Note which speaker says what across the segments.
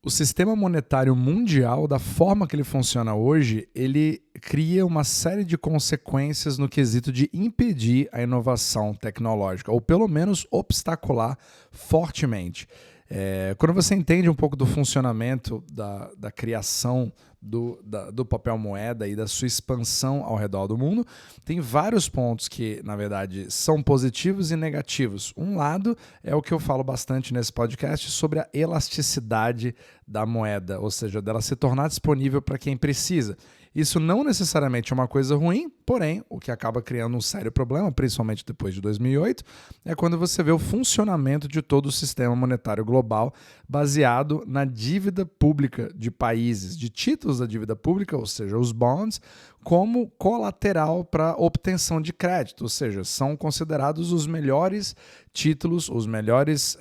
Speaker 1: O sistema monetário mundial, da forma que ele funciona hoje, ele cria uma série de consequências no quesito de impedir a inovação tecnológica, ou pelo menos obstacular fortemente. Quando você entende um pouco do funcionamento da criação do papel moeda e da sua expansão ao redor do mundo, tem vários pontos que, na verdade, são positivos e negativos. Um lado é o que eu falo bastante nesse podcast sobre a elasticidade da moeda, ou seja, dela se tornar disponível para quem precisa. Isso não necessariamente é uma coisa ruim, porém, o que acaba criando um sério problema, principalmente depois de 2008, é quando você vê o funcionamento de todo o sistema monetário global baseado na dívida pública de países, de títulos da dívida pública, ou seja, os bonds, como colateral para obtenção de crédito, ou seja, são considerados os melhores títulos, os melhores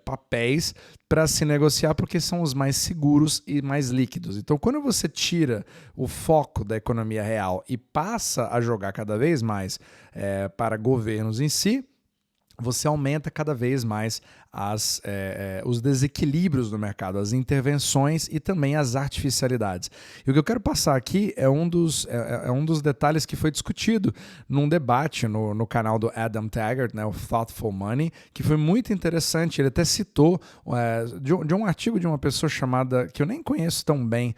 Speaker 1: papéis para se negociar, porque são os mais seguros e mais líquidos. Então, quando você tira o foco da economia real e passa a jogar cada vez mais para governos em si, você aumenta cada vez mais os desequilíbrios no mercado, as intervenções e também as artificialidades. E o que eu quero passar aqui é um dos detalhes que foi discutido num debate no canal do Adam Taggart, né, o Thoughtful Money, que foi muito interessante. Ele até citou de um artigo de uma pessoa chamada, que eu nem conheço tão bem,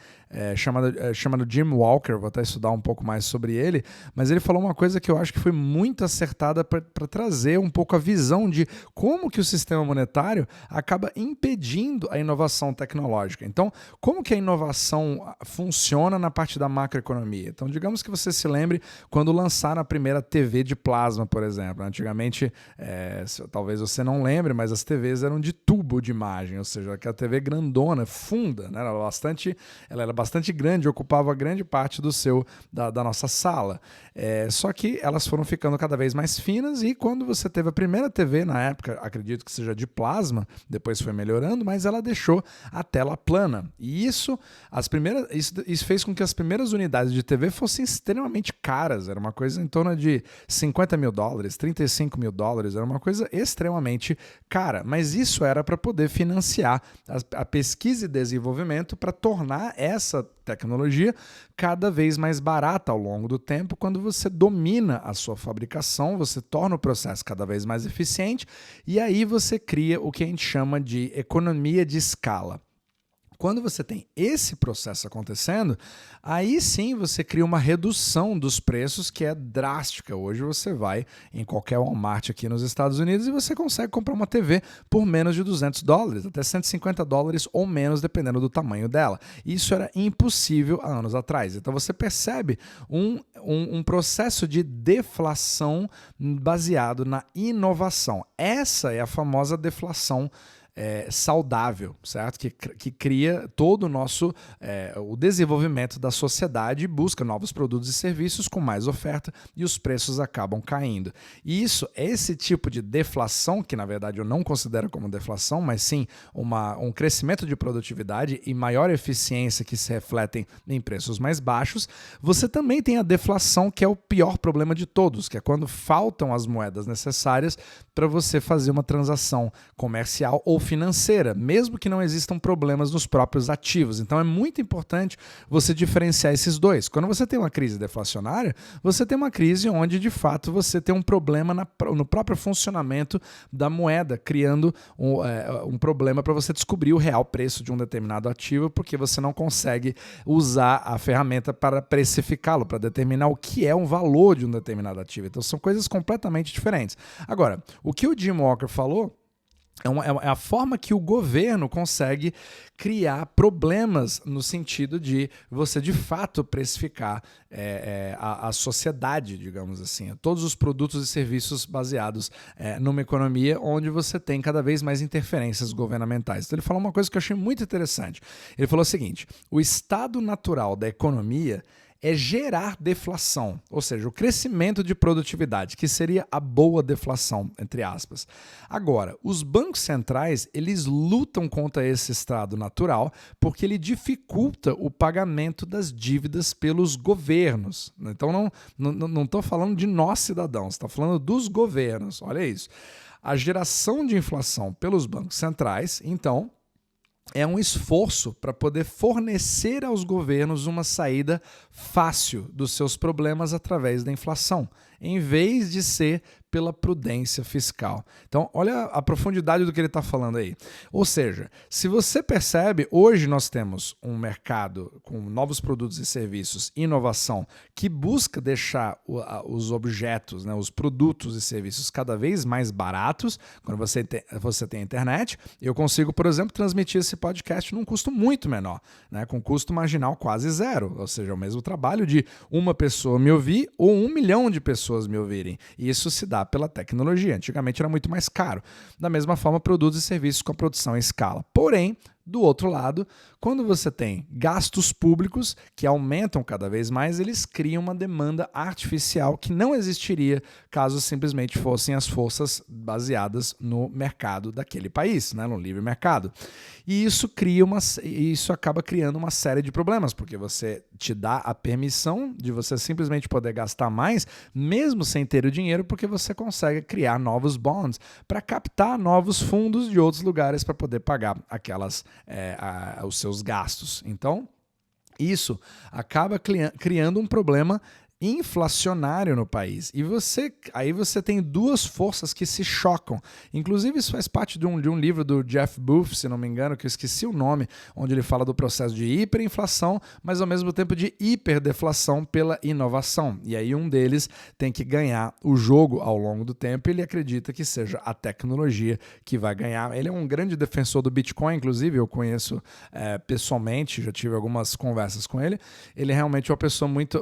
Speaker 1: chamado Jim Walker, vou até estudar um pouco mais sobre ele, mas ele falou uma coisa que eu acho que foi muito acertada para trazer um pouco a visão de como que o sistema monetário acaba impedindo a inovação tecnológica. Então, como que a inovação funciona na parte da macroeconomia? Então, digamos que você se lembre quando lançaram a primeira TV de plasma, por exemplo. Antigamente, talvez você não lembre, mas as TVs eram de tubo de imagem, ou seja, aquela TV grandona, funda, né? Ela era bastante grande, ocupava grande parte da nossa sala. Só que elas foram ficando cada vez mais finas e quando você teve a primeira TV, na época, acredito que seja de plasma, depois foi melhorando, mas ela deixou a tela plana. E isso fez com que as primeiras unidades de TV fossem extremamente caras. Era uma coisa em torno de $50 mil, $35 mil, era uma coisa extremamente cara. Mas isso era para poder financiar a pesquisa e desenvolvimento para tornar essa tecnologia cada vez mais barata ao longo do tempo. Quando você domina a sua fabricação, você torna o processo cada vez mais eficiente e aí você cria o que a gente chama de economia de escala. Quando você tem esse processo acontecendo, aí sim você cria uma redução dos preços que é drástica. Hoje você vai em qualquer Walmart aqui nos Estados Unidos e você consegue comprar uma TV por menos de $200, até $150 ou menos, dependendo do tamanho dela. Isso era impossível há anos atrás. Então você percebe um processo de deflação baseado na inovação. Essa é a famosa deflação saudável, certo? Que cria todo o desenvolvimento da sociedade e busca novos produtos e serviços com mais oferta e os preços acabam caindo. E esse tipo de deflação, que na verdade eu não considero como deflação, mas sim um crescimento de produtividade e maior eficiência que se refletem em preços mais baixos, você também tem a deflação, que é o pior problema de todos, que é quando faltam as moedas necessárias para você fazer uma transação comercial ou financeira, mesmo que não existam problemas nos próprios ativos. Então é muito importante você diferenciar esses dois. Quando você tem uma crise deflacionária, você tem uma crise onde de fato você tem um problema no próprio funcionamento da moeda, criando um problema para você descobrir o real preço de um determinado ativo, porque você não consegue usar a ferramenta para precificá-lo, para determinar o que é um valor de um determinado ativo. Então são coisas completamente diferentes. Agora, o que o Jim Walker falou é a forma que o governo consegue criar problemas no sentido de você, de fato, precificar a sociedade, digamos assim, todos os produtos e serviços baseados numa economia onde você tem cada vez mais interferências governamentais. Então ele falou uma coisa que eu achei muito interessante. Ele falou o seguinte: o estado natural da economia é gerar deflação, ou seja, o crescimento de produtividade, que seria a boa deflação, entre aspas. Agora, os bancos centrais, eles lutam contra esse estado natural porque ele dificulta o pagamento das dívidas pelos governos. Então, não estou falando de nós, cidadãos, estou falando dos governos. Olha isso. A geração de inflação pelos bancos centrais, então, é um esforço para poder fornecer aos governos uma saída fácil dos seus problemas através da inflação, em vez de ser pela prudência fiscal. Então, olha a profundidade do que ele está falando aí. Ou seja, se você percebe, hoje nós temos um mercado com novos produtos e serviços, inovação, que busca deixar os objetos, né, os produtos e serviços cada vez mais baratos. Quando você tem internet, eu consigo, por exemplo, transmitir esse podcast num custo muito menor, né, com custo marginal quase zero, ou seja, o mesmo trabalho de uma pessoa me ouvir ou 1 milhão de pessoas me ouvirem. E isso se dá pela tecnologia. Antigamente era muito mais caro. Da mesma forma, produtos e serviços com produção em escala. Porém, do outro lado, quando você tem gastos públicos que aumentam cada vez mais, eles criam uma demanda artificial que não existiria caso simplesmente fossem as forças baseadas no mercado daquele país, né, no livre mercado. E isso acaba criando uma série de problemas, porque você te dá a permissão de você simplesmente poder gastar mais, mesmo sem ter o dinheiro, porque você consegue criar novos bonds para captar novos fundos de outros lugares para poder pagar os seus gastos. Então, isso acaba criando um problema inflacionário no país. E aí você tem duas forças que se chocam. Inclusive, isso faz parte de um livro do Jeff Booth, se não me engano, que eu esqueci o nome, onde ele fala do processo de hiperinflação, mas ao mesmo tempo de hiperdeflação pela inovação. E aí um deles tem que ganhar o jogo ao longo do tempo e ele acredita que seja a tecnologia que vai ganhar. Ele é um grande defensor do Bitcoin, inclusive, eu conheço pessoalmente, já tive algumas conversas com ele. Ele é realmente uma pessoa muito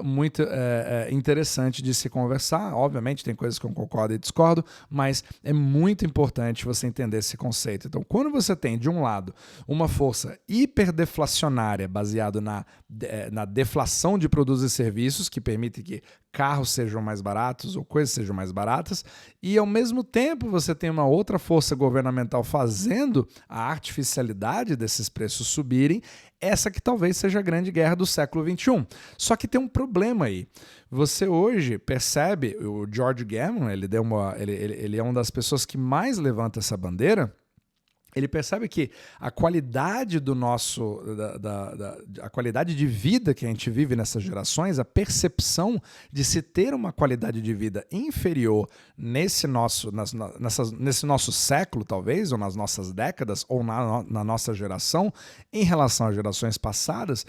Speaker 1: interessante de se conversar. Obviamente tem coisas que eu concordo e discordo, mas é muito importante você entender esse conceito. Então, quando você tem, de um lado, uma força hiperdeflacionária baseada na deflação de produtos e serviços, que permite que carros sejam mais baratos ou coisas sejam mais baratas, e ao mesmo tempo você tem uma outra força governamental fazendo a artificialidade desses preços subirem, essa que talvez seja a grande guerra do século XXI. Só que tem um problema aí. Você hoje percebe, o George Gammon, ele é uma das pessoas que mais levanta essa bandeira. Ele percebe que a qualidade a qualidade de vida que a gente vive nessas gerações, a percepção de se ter uma qualidade de vida inferior nesse nosso século, talvez, ou nas nossas décadas, ou na nossa geração, em relação às gerações passadas,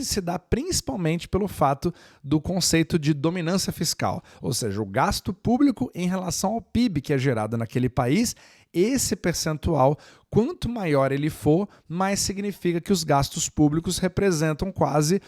Speaker 1: se dá principalmente pelo fato do conceito de dominância fiscal, ou seja, o gasto público em relação ao PIB que é gerado naquele país. Esse percentual, quanto maior ele for, mais significa que os gastos públicos representam quase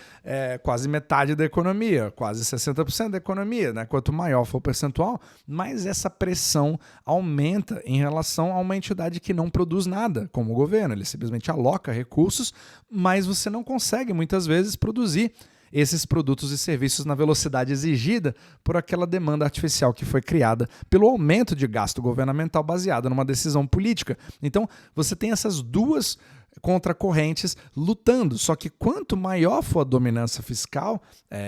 Speaker 1: metade da economia, quase 60% da economia, né? Quanto maior for o percentual, mais essa pressão aumenta em relação a uma entidade que não produz nada, como o governo. Ele simplesmente aloca recursos, mas você não consegue, muitas vezes, produzir esses produtos e serviços na velocidade exigida por aquela demanda artificial que foi criada pelo aumento de gasto governamental baseado numa decisão política. Então, você tem essas duas contracorrentes lutando, só que quanto maior for a dominância fiscal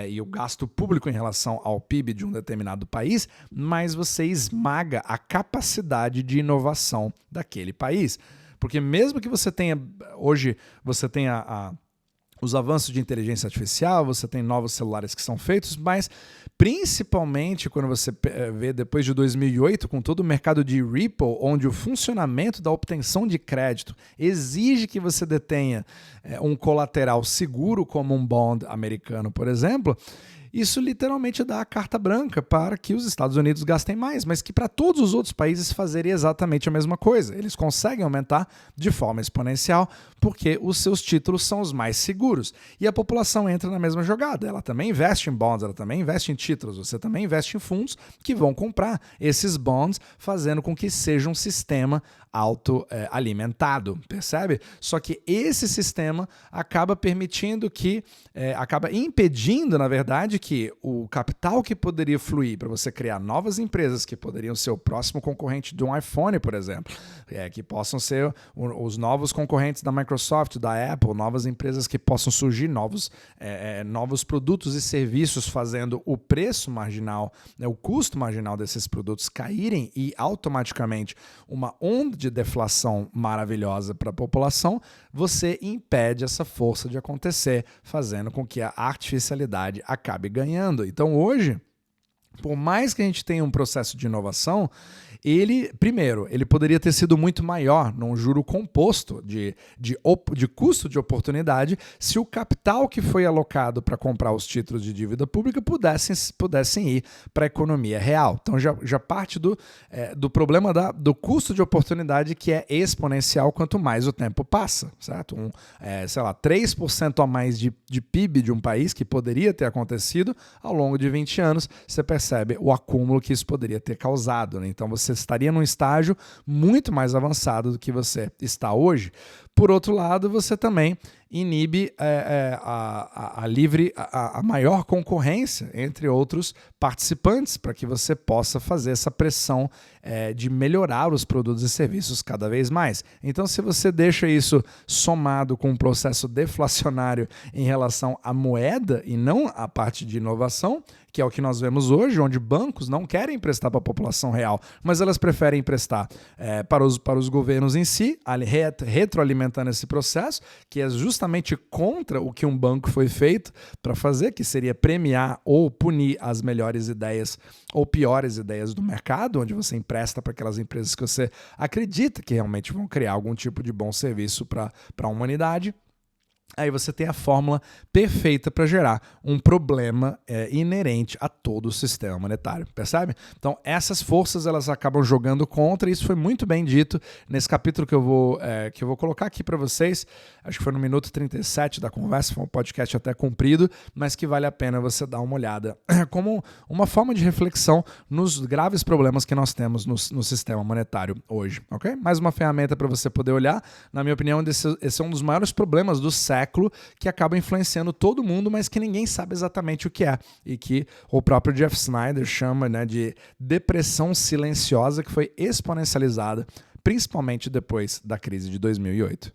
Speaker 1: e o gasto público em relação ao PIB de um determinado país, mais você esmaga a capacidade de inovação daquele país. Porque mesmo que você tenha, hoje, você tenha os avanços de inteligência artificial, você tem novos celulares que são feitos, mas principalmente quando você vê depois de 2008, com todo o mercado de Ripple, onde o funcionamento da obtenção de crédito exige que você detenha um colateral seguro, como um bond americano, por exemplo, isso literalmente dá a carta branca para que os Estados Unidos gastem mais, mas que para todos os outros países fazerem exatamente a mesma coisa. Eles conseguem aumentar de forma exponencial porque os seus títulos são os mais seguros. E a população entra na mesma jogada. Ela também investe em bonds, ela também investe em títulos, você também investe em fundos que vão comprar esses bonds, fazendo com que seja um sistema autoalimentado, percebe? Só que esse sistema acaba permitindo acaba impedindo, na verdade, que o capital que poderia fluir para você criar novas empresas que poderiam ser o próximo concorrente de um iPhone, por exemplo, que possam ser os novos concorrentes da Microsoft, da Apple, novas empresas que possam surgir, novos produtos e serviços fazendo o preço marginal, o custo marginal desses produtos caírem e automaticamente uma onda de deflação maravilhosa para a população, você impede essa força de acontecer, fazendo com que a artificialidade acabe ganhando. Então hoje, por mais que a gente tenha um processo de inovação, primeiro, ele poderia ter sido muito maior num juro composto de custo de oportunidade se o capital que foi alocado para comprar os títulos de dívida pública pudessem ir para a economia real. Então já parte do problema do custo de oportunidade, que é exponencial quanto mais o tempo passa, certo? 3% a mais de PIB de um país que poderia ter acontecido ao longo de 20 anos, você percebe o acúmulo que isso poderia ter causado, né? Então você estaria num estágio muito mais avançado do que você está hoje. Por outro lado, você também inibe a maior concorrência entre outros participantes para que você possa fazer essa pressão de melhorar os produtos e serviços cada vez mais. Então, se você deixa isso somado com um processo deflacionário em relação à moeda e não à parte de inovação, que é o que nós vemos hoje, onde bancos não querem emprestar para a população real, mas elas preferem emprestar para os governos em si, retroalimentando esse processo, que é justamente contra o que um banco foi feito para fazer, que seria premiar ou punir as melhores ideias ou piores ideias do mercado, onde você empresta para aquelas empresas que você acredita que realmente vão criar algum tipo de bom serviço para a humanidade. Aí você tem a fórmula perfeita para gerar um problema inerente a todo o sistema monetário, percebe? Então essas forças elas acabam jogando contra, e isso foi muito bem dito nesse capítulo que eu vou colocar aqui para vocês. Acho que foi no minuto 37 da conversa, foi um podcast até comprido, mas que vale a pena você dar uma olhada como uma forma de reflexão nos graves problemas que nós temos no sistema monetário hoje, ok? Mais uma ferramenta para você poder olhar. Na minha opinião, esse é um dos maiores problemas do século, que acaba influenciando todo mundo, mas que ninguém sabe exatamente o que é, e que o próprio Jeff Snyder chama, né, de depressão silenciosa, que foi exponencializada principalmente depois da crise de 2008.